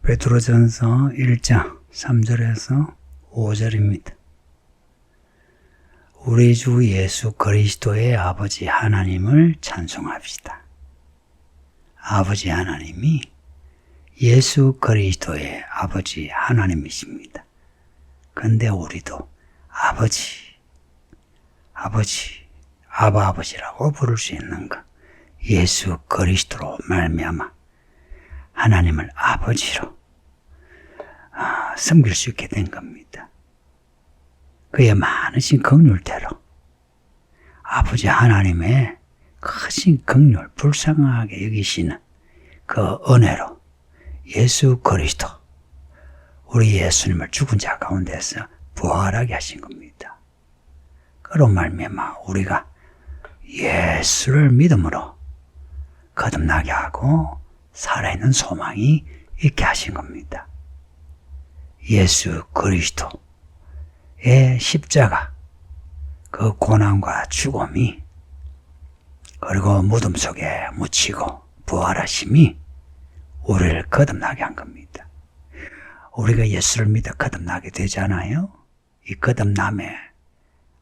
베드로전서 1장 3절에서 5절입니다. 우리 주 예수 그리스도의 아버지 하나님을 찬송합시다. 아버지 하나님이 예수 그리스도의 아버지 하나님이십니다. 근데 우리도 아버지라고 부를 수 있는가? 예수 그리스도로 말미암아 하나님을 아버지로 섬길 수 있게 된 겁니다. 그의 많으신 긍휼대로 아버지 하나님의 크신 긍휼, 불쌍하게 여기시는 그 은혜로 예수 그리스도, 우리 예수님을 죽은 자 가운데서 부활하게 하신 겁니다. 그로 말미암아 우리가 예수를 믿음으로 거듭나게 하고 살아있는 소망이 있게 하신 겁니다. 예수 그리스도의 십자가, 그 고난과 죽음이, 그리고 무덤 속에 묻히고 부활하심이 우리를 거듭나게 한 겁니다. 우리가 예수를 믿어 거듭나게 되잖아요. 이 거듭남의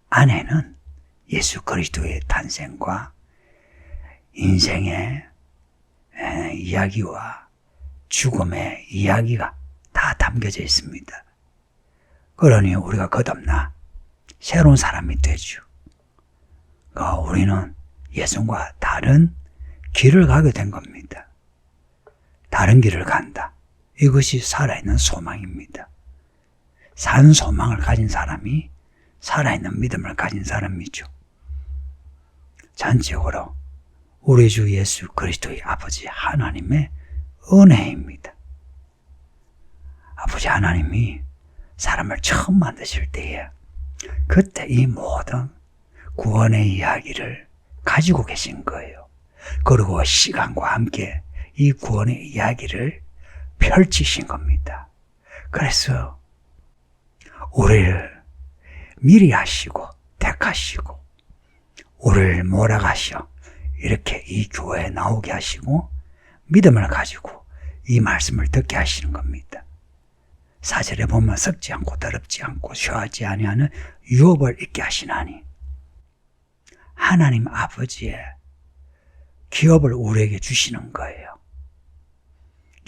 안에는 예수 그리스도의 탄생과 인생의 이야기와 죽음의 이야기가 다 담겨져 있습니다. 그러니 우리가 거듭나 새로운 사람이 되죠. 우리는 예수님과 다른 길을 가게 된 겁니다. 다른 길을 간다. 이것이 살아있는 소망입니다. 산 소망을 가진 사람이 살아있는 믿음을 가진 사람이죠. 전적으로 우리 주 예수 그리스도의 아버지 하나님의 은혜입니다. 아버지 하나님이 사람을 처음 만드실 때에 그때 이 모든 구원의 이야기를 가지고 계신 거예요. 그리고 시간과 함께 이 구원의 이야기를 펼치신 겁니다. 그래서 우리를 미리 하시고 택하시고 우리를 몰아가셔 이렇게 이 교회에 나오게 하시고 믿음을 가지고 이 말씀을 듣게 하시는 겁니다. 4절에 보면 썩지 않고 더럽지 않고 쇠하지 아니하는 유업을 있게 하시나니, 하나님 아버지의 기업을 우리에게 주시는 거예요.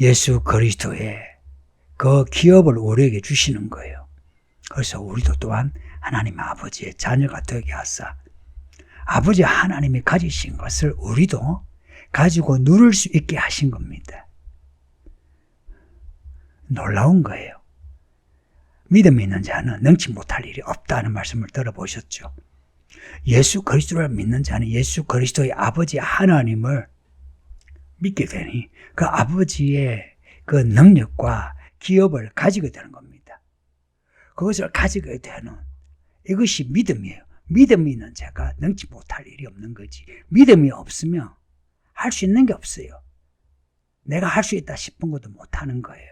예수 그리스도의 그 기업을 우리에게 주시는 거예요. 그래서 우리도 또한 하나님 아버지의 자녀가 되게 하사 아버지 하나님이 가지신 것을 우리도 가지고 누릴 수 있게 하신 겁니다. 놀라운 거예요. 믿음이 있는 자는 능치 못할 일이 없다는 말씀을 들어보셨죠? 예수 그리스도를 믿는 자는 예수 그리스도의 아버지 하나님을 믿게 되니 그 아버지의 그 능력과 기업을 가지게 되는 겁니다. 그것을 가지게 되는 이것이 믿음이에요. 믿음이 있는 자가 능치 못할 일이 없는 거지. 믿음이 없으면 할 수 있는 게 없어요. 내가 할 수 있다 싶은 것도 못하는 거예요.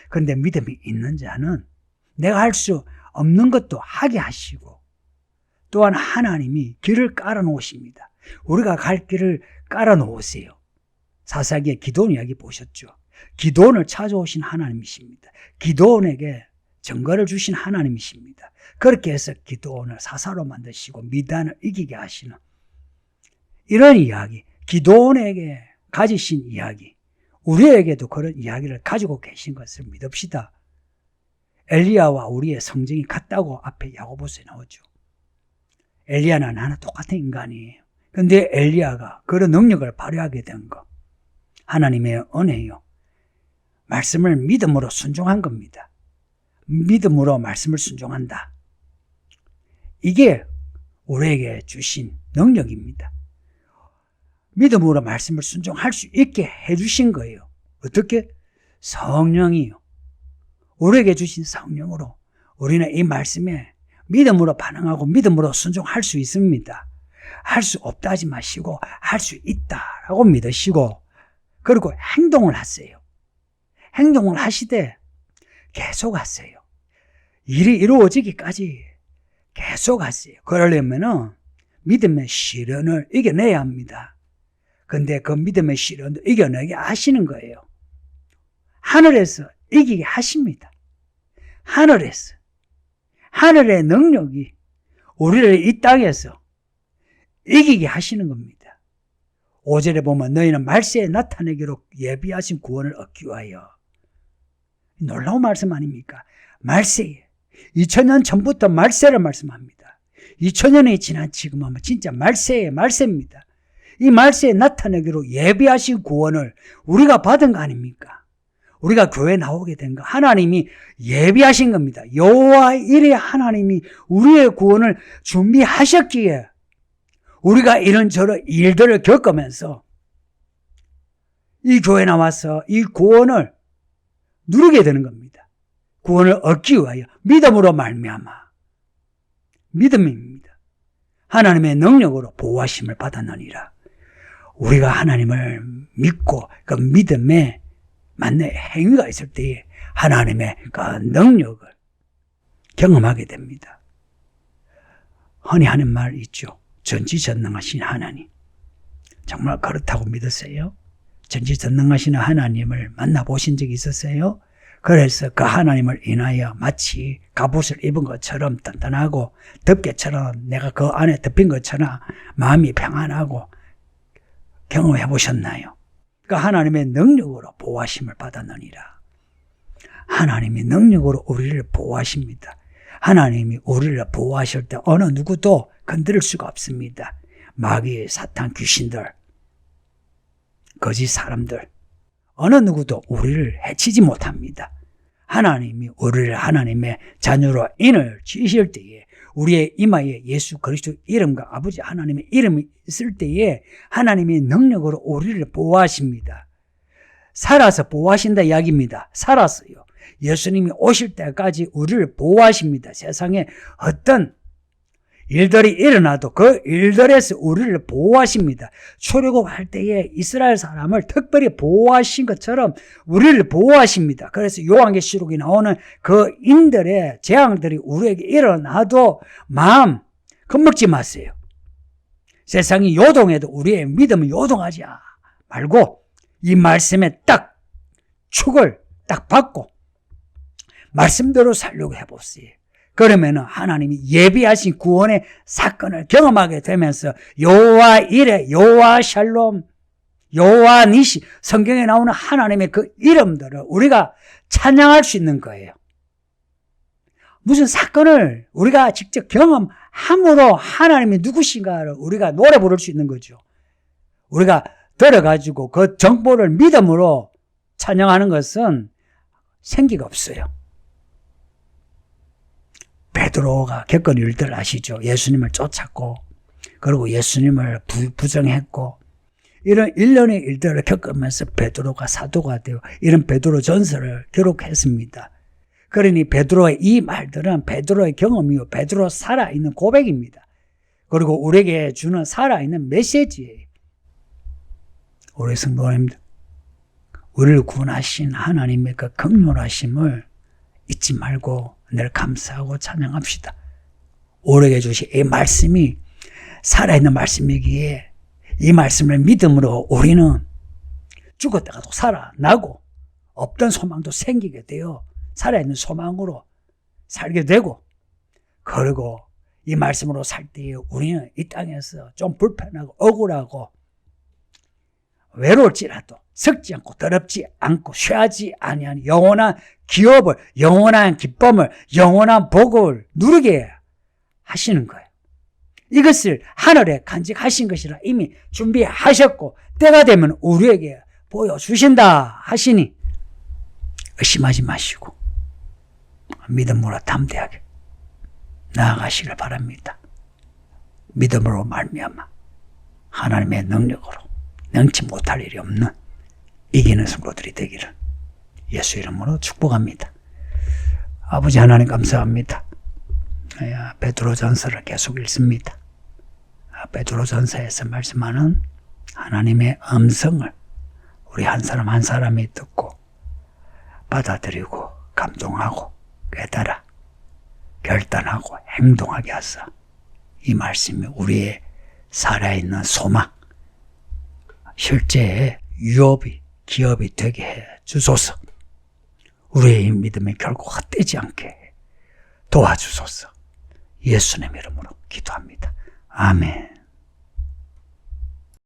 그런데 믿음이 있는 자는 내가 할 수 없는 것도 하게 하시고 또한 하나님이 길을 깔아 놓으십니다. 우리가 갈 길을 깔아 놓으세요. 사사기의 기도원 이야기 보셨죠? 기도원을 찾아오신 하나님이십니다. 기도원에게 증거를 주신 하나님이십니다. 그렇게 해서 기도원을 사사로 만드시고 미단을 이기게 하시는 이런 이야기, 기도원에게 가지신 이야기, 우리에게도 그런 이야기를 가지고 계신 것을 믿읍시다. 엘리야와 우리의 성정이 같다고 앞에 야고보서에 나오죠. 엘리야는 하나 똑같은 인간이에요. 그런데 엘리야가 그런 능력을 발휘하게 된 것, 하나님의 은혜요. 말씀을 믿음으로 순종한 겁니다. 믿음으로 말씀을 순종한다. 이게 우리에게 주신 능력입니다. 믿음으로 말씀을 순종할 수 있게 해주신 거예요. 어떻게? 성령이요. 우리에게 주신 성령으로 우리는 이 말씀에 믿음으로 반응하고 믿음으로 순종할 수 있습니다. 할 수 없다 하지 마시고 할 수 있다라고 믿으시고 그리고 행동을 하세요. 행동을 하시되 계속 하세요. 일이 이루어지기까지 계속 하세요. 그러려면은 믿음의 시련을 이겨내야 합니다. 근데 그 믿음의 시련도 이겨내게 하시는 거예요. 하늘에서 이기게 하십니다. 하늘에서, 하늘의 능력이 우리를 이 땅에서 이기게 하시는 겁니다. 5절에 보면 너희는 말세에 나타내기로 예비하신 구원을 얻기 위하여. 놀라운 말씀 아닙니까? 말세에 2000년 전부터 말세를 말씀합니다. 2000년이 지난 지금은 진짜 말세의 말세입니다. 이 말세에 나타내기로 예비하신 구원을 우리가 받은 거 아닙니까? 우리가 교회 나오게 된 거 하나님이 예비하신 겁니다. 여호와 일에 하나님이 우리의 구원을 준비하셨기에 우리가 이런저런 일들을 겪으면서 이 교회 나와서 이 구원을 누리게 되는 겁니다. 구원을 얻기 위하여 믿음으로 말미암아. 믿음입니다. 하나님의 능력으로 보호하심을 받았느니라. 우리가 하나님을 믿고 그 믿음에 맞는 행위가 있을 때에 하나님의 그 능력을 경험하게 됩니다. 흔히 하는 말 있죠. 전지전능하신 하나님. 정말 그렇다고 믿으세요? 전지전능하신 하나님을 만나보신 적이 있었어요? 그래서 그 하나님을 인하여 마치 갑옷을 입은 것처럼 단단하고 덮개처럼 내가 그 안에 덮인 것처럼 마음이 평안하고 경험해 보셨나요? 그 하나님의 능력으로 보호하심을 받았느니라. 하나님이 능력으로 우리를 보호하십니다. 하나님이 우리를 보호하실 때 어느 누구도 건드릴 수가 없습니다. 마귀, 사탄, 귀신들, 거짓 사람들, 어느 누구도 우리를 해치지 못합니다. 하나님이 우리를 하나님의 자녀로 인을 지으실 때에 우리의 이마에 예수 그리스도 이름과 아버지 하나님의 이름이 있을 때에 하나님의 능력으로 우리를 보호하십니다. 살아서 보호하신다 이야기입니다. 살았어요. 예수님이 오실 때까지 우리를 보호하십니다. 세상에 어떤 일들이 일어나도 그 일들에서 우리를 보호하십니다. 출애굽할 때에 이스라엘 사람을 특별히 보호하신 것처럼 우리를 보호하십니다. 그래서 요한계시록에 나오는 그 인들의 재앙들이 우리에게 일어나도 마음 겁먹지 마세요. 세상이 요동해도 우리의 믿음은 요동하지 말고 이 말씀에 딱 축을 딱 받고 말씀대로 살려고 해보세요. 그러면 하나님이 예비하신 구원의 사건을 경험하게 되면서 여호와 이레, 여호와 샬롬, 여호와 니시, 성경에 나오는 하나님의 그 이름들을 우리가 찬양할 수 있는 거예요. 무슨 사건을 우리가 직접 경험함으로 하나님이 누구신가를 우리가 노래 부를 수 있는 거죠. 우리가 들어가지고 그 정보를 믿음으로 찬양하는 것은 생기가 없어요. 베드로가 겪은 일들 아시죠? 예수님을 쫓았고 그리고 예수님을 부정했고 이런 일련의 일들을 겪으면서 베드로가 사도가 되어 이런 베드로 전설을 기록했습니다. 그러니 베드로의 이 말들은 베드로의 경험이요 베드로 살아있는 고백입니다. 그리고 우리에게 주는 살아있는 메시지예요. 우리 성도님들, 우리를 구원하신 하나님의 그 긍휼하심을 잊지 말고 늘 감사하고 찬양합시다. 우리에게 주신 이 말씀이 살아있는 말씀이기에 이 말씀을 믿음으로 우리는 죽었다가도 살아나고 없던 소망도 생기게 되어 살아있는 소망으로 살게 되고 그리고 이 말씀으로 살 때에 우리는 이 땅에서 좀 불편하고 억울하고 외로울지라도 썩지 않고 더럽지 않고 쇠하지 아니한 영원한 기업을, 영원한 기쁨을, 영원한 복을 누리게 하시는 거예요. 이것을 하늘에 간직하신 것이라 이미 준비하셨고 때가 되면 우리에게 보여주신다 하시니 의심하지 마시고 믿음으로 담대하게 나아가시길 바랍니다. 믿음으로 말미암아 하나님의 능력으로 능치 못할 일이 없는 이기는 성도들이 되기를 예수 이름으로 축복합니다. 아버지 하나님 감사합니다. 베드로 전서를 계속 읽습니다. 베드로 전서에서 말씀하는 하나님의 음성을 우리 한 사람 한 사람이 듣고 받아들이고 감동하고 깨달아 결단하고 행동하게 하사 이 말씀이 우리의 살아있는 소망 실제의 유업이 기업이 되게 해 주소서. 우리의 믿음이 결국 헛되지 않게 도와주소서. 예수님의 이름으로 기도합니다. 아멘.